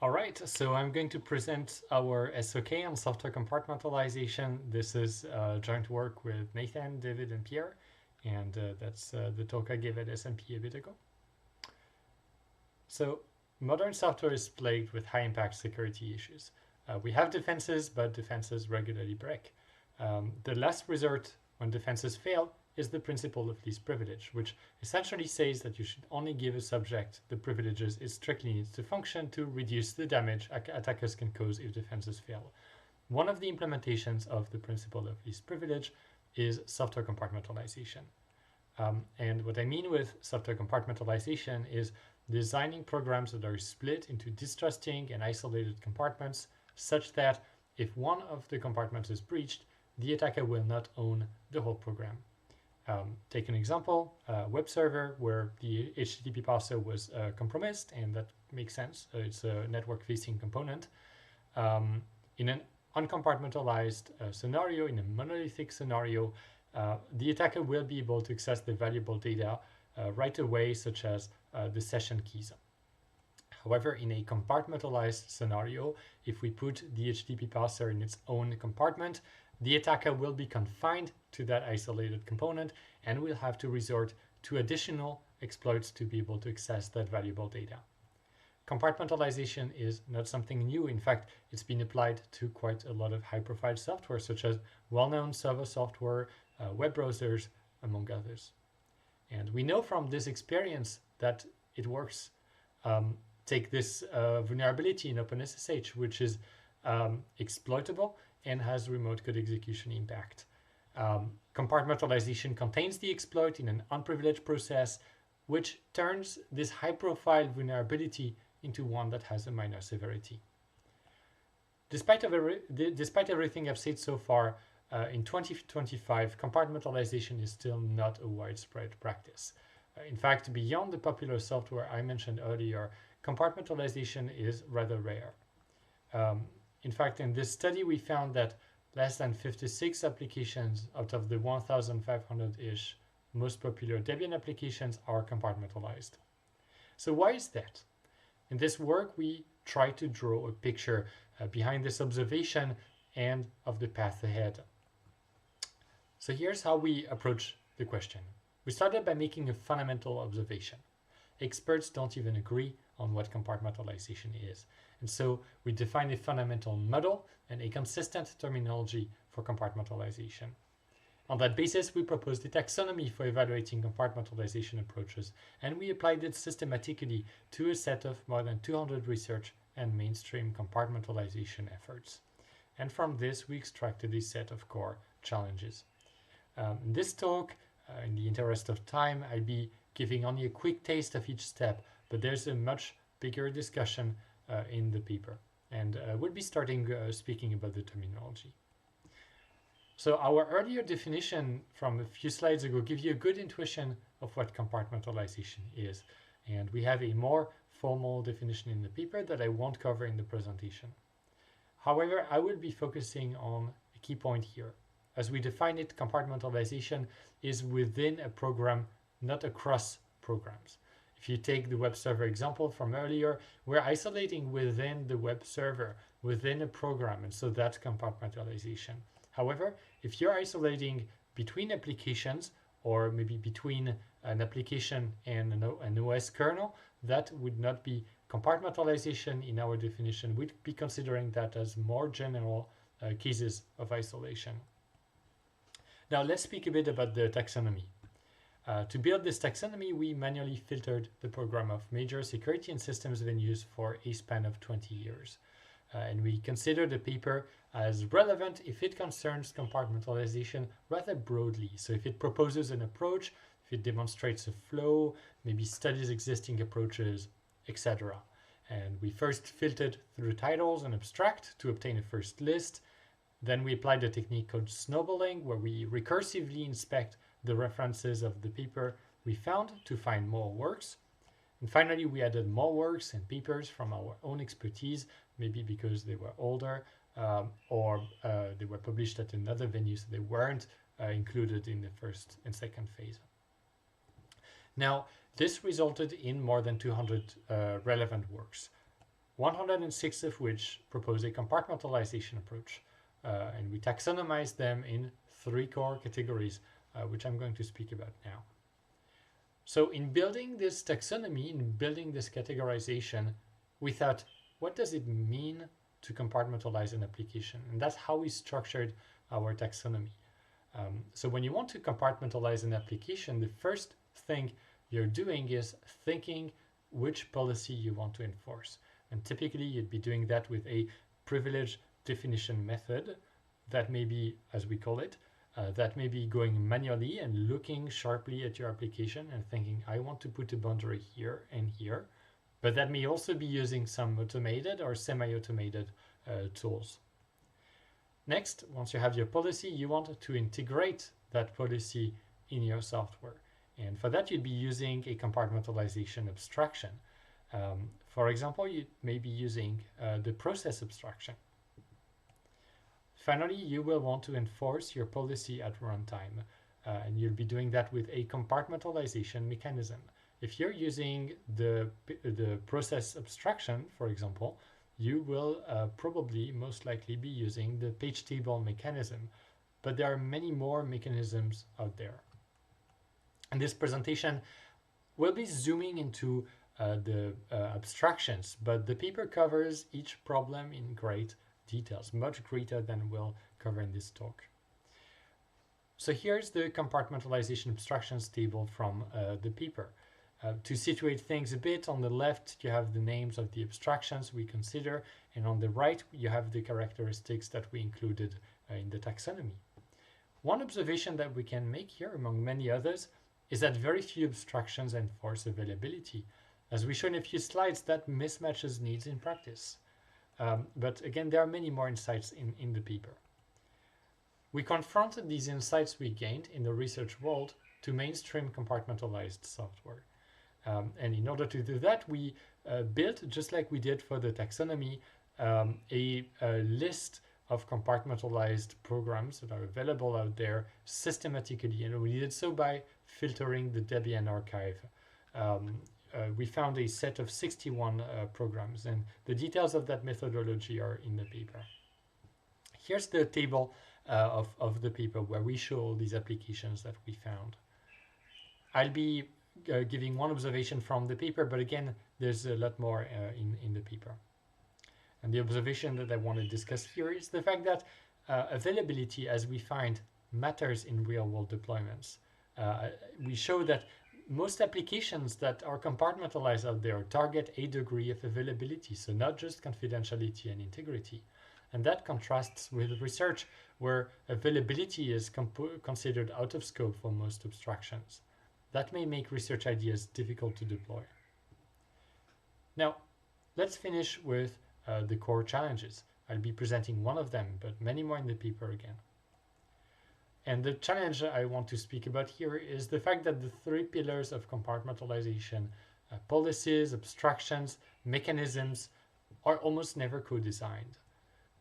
All right, so I'm going to present our SoK on software compartmentalization. This is joint work with Nathan, David, and Pierre, and that's the talk I gave at SMP a bit ago. So modern software is plagued with high-impact security issues. We have defenses, but defenses regularly break. The last resort when defenses fail is the principle of least privilege, which essentially says that you should only give a subject the privileges it strictly needs to function to reduce the damage attackers can cause if defenses fail. One of the implementations of the principle of least privilege is software compartmentalization. And what I mean with software compartmentalization is designing programs that are split into distrusting and isolated compartments such that if one of the compartments is breached, the attacker will not own the whole program. Take an example, a web server where the HTTP parser was compromised, and that makes sense. It's a network-facing component. In an uncompartmentalized scenario, in a monolithic scenario, the attacker will be able to access the valuable data right away, such as the session keys. However, in a compartmentalized scenario, if we put the HTTP parser in its own compartment, the attacker will be confined to that isolated component and will have to resort to additional exploits to be able to access that valuable data. Compartmentalization is not something new. In fact, it's been applied to quite a lot of high-profile software, such as well-known server software, web browsers, among others. And we know from this experience that it works. Take this vulnerability in OpenSSH, which is exploitable and has remote code execution impact. Compartmentalization contains the exploit in an unprivileged process, which turns this high-profile vulnerability into one that has a minor severity. Despite everything I've said so far, in 2025, compartmentalization is still not a widespread practice. In fact, beyond the popular software I mentioned earlier, compartmentalization is rather rare. In fact, in this study, we found that less than 56 applications out of the 1,500-ish most popular Debian applications are compartmentalized. So why is that? In this work, we try to draw a picture behind this observation and of the path ahead. So here's how we approach the question. We started by making a fundamental observation. Experts don't even agree on what compartmentalization is. And so we define a fundamental model and a consistent terminology for compartmentalization. On that basis, we proposed a taxonomy for evaluating compartmentalization approaches, and we applied it systematically to a set of more than 200 research and mainstream compartmentalization efforts. And from this, we extracted a set of core challenges. In this talk, in the interest of time, I'll be giving only a quick taste of each step, but there's a much bigger discussion in the paper. And we'll be starting speaking about the terminology. So our earlier definition from a few slides ago gives you a good intuition of what compartmentalization is. And we have a more formal definition in the paper that I won't cover in the presentation. However, I will be focusing on a key point here. As we define it, compartmentalization is within a program, not across programs. If you take the web server example from earlier, we're isolating within the web server, within a program, and so that's compartmentalization. However, if you're isolating between applications, or maybe between an application and an OS kernel, that would not be compartmentalization in our definition. We'd be considering that as more general cases of isolation. Now let's speak a bit about the taxonomy. To build this taxonomy, we manually filtered the program of major security and systems venues for a span of 20 years. And we consider the paper as relevant if it concerns compartmentalization rather broadly. So if it proposes an approach, if it demonstrates a flow, maybe studies existing approaches, etc. And we first filtered through titles and abstract to obtain a first list. Then we applied a technique called snowballing, where we recursively inspect the references of the paper we found to find more works. And finally, we added more works and papers from our own expertise, maybe because they were older or they were published at another venue, so they weren't included in the first and second phase. Now, this resulted in more than 200 relevant works. 106 of which propose a compartmentalization approach. And we taxonomize them in 3 core categories, which I'm going to speak about now. So in building this taxonomy, in building this categorization, we thought, what does it mean to compartmentalize an application? And that's how we structured our taxonomy. So when you want to compartmentalize an application, the first thing you're doing is thinking which policy you want to enforce. And typically you'd be doing that with a privilege definition method that may be, as we call it, that may be going manually and looking sharply at your application and thinking, I want to put a boundary here and here. But that may also be using some automated or semi-automated tools. Next, once you have your policy, you want to integrate that policy in your software. And for that, you'd be using a compartmentalization abstraction. For example, you may be using the process abstraction. Finally, you will want to enforce your policy at runtime, and you'll be doing that with a compartmentalization mechanism. If you're using the process abstraction, for example, you will probably most likely be using the page table mechanism, but there are many more mechanisms out there. In this presentation, we'll be zooming into the abstractions, but the paper covers each problem in great details, much greater than we'll cover in this talk. So here's the compartmentalization abstractions table from the paper. To situate things a bit, on the left you have the names of the abstractions we consider, and on the right you have the characteristics that we included in the taxonomy. One observation that we can make here, among many others, is that very few abstractions enforce availability. As we show in a few slides, that mismatches needs in practice. But again, there are many more insights in the paper. We confronted these insights we gained in the research world to mainstream compartmentalized software. And in order to do that, we built, just like we did for the taxonomy, a list of compartmentalized programs that are available out there systematically. And we did so by filtering the Debian archive. We found a set of 61 programs, and the details of that methodology are in the paper. Here's the table of the paper where we show all these applications that we found. I'll be giving one observation from the paper, but again, there's a lot more in the paper. And the observation that I want to discuss here is the fact that availability, as we find, matters in real-world deployments. We show that most applications that are compartmentalized out there target a degree of availability, so not just confidentiality and integrity. And that contrasts with research where availability is considered out of scope for most abstractions. That may make research ideas difficult to deploy. Now, let's finish with the core challenges. I'll be presenting one of them, but many more in the paper again. And the challenge I want to speak about here is the fact that the 3 pillars of compartmentalization, policies, abstractions, mechanisms, are almost never co-designed.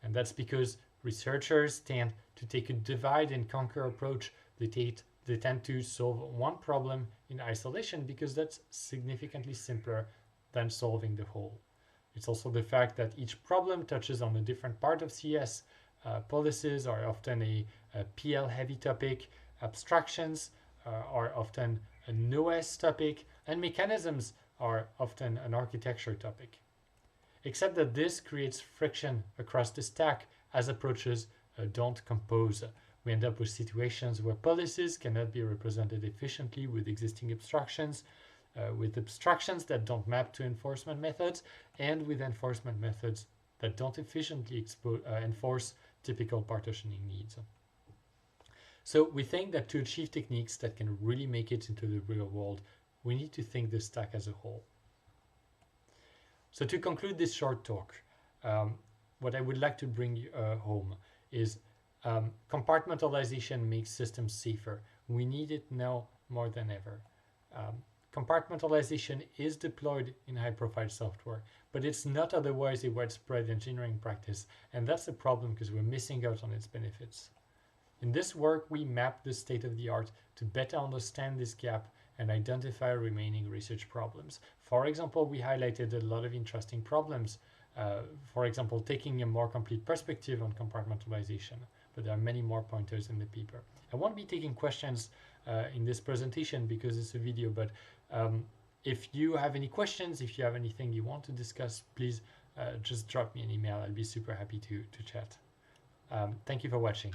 And that's because researchers tend to take a divide and conquer approach. They tend to solve one problem in isolation because that's significantly simpler than solving the whole. It's also the fact that each problem touches on a different part of CS. Policies are often a PL-heavy topic, abstractions are often an OS topic, and mechanisms are often an architecture topic. Except that this creates friction across the stack as approaches don't compose. We end up with situations where policies cannot be represented efficiently with existing abstractions, with abstractions that don't map to enforcement methods, and with enforcement methods that don't efficiently enforce typical partitioning needs. So we think that to achieve techniques that can really make it into the real world, we need to think the stack as a whole. So to conclude this short talk, what I would like to bring home is compartmentalization makes systems safer. We need it now more than ever. Compartmentalization is deployed in high-profile software, but it's not otherwise a widespread engineering practice, and that's a problem because we're missing out on its benefits. In this work, we map the state of the art to better understand this gap and identify remaining research problems. For example, we highlighted a lot of interesting problems. For example, taking a more complete perspective on compartmentalization, but there are many more pointers in the paper. I won't be taking questions in this presentation because it's a video, but if you have any questions, if you have anything you want to discuss, please just drop me an email. I'll be super happy to chat. Thank you for watching.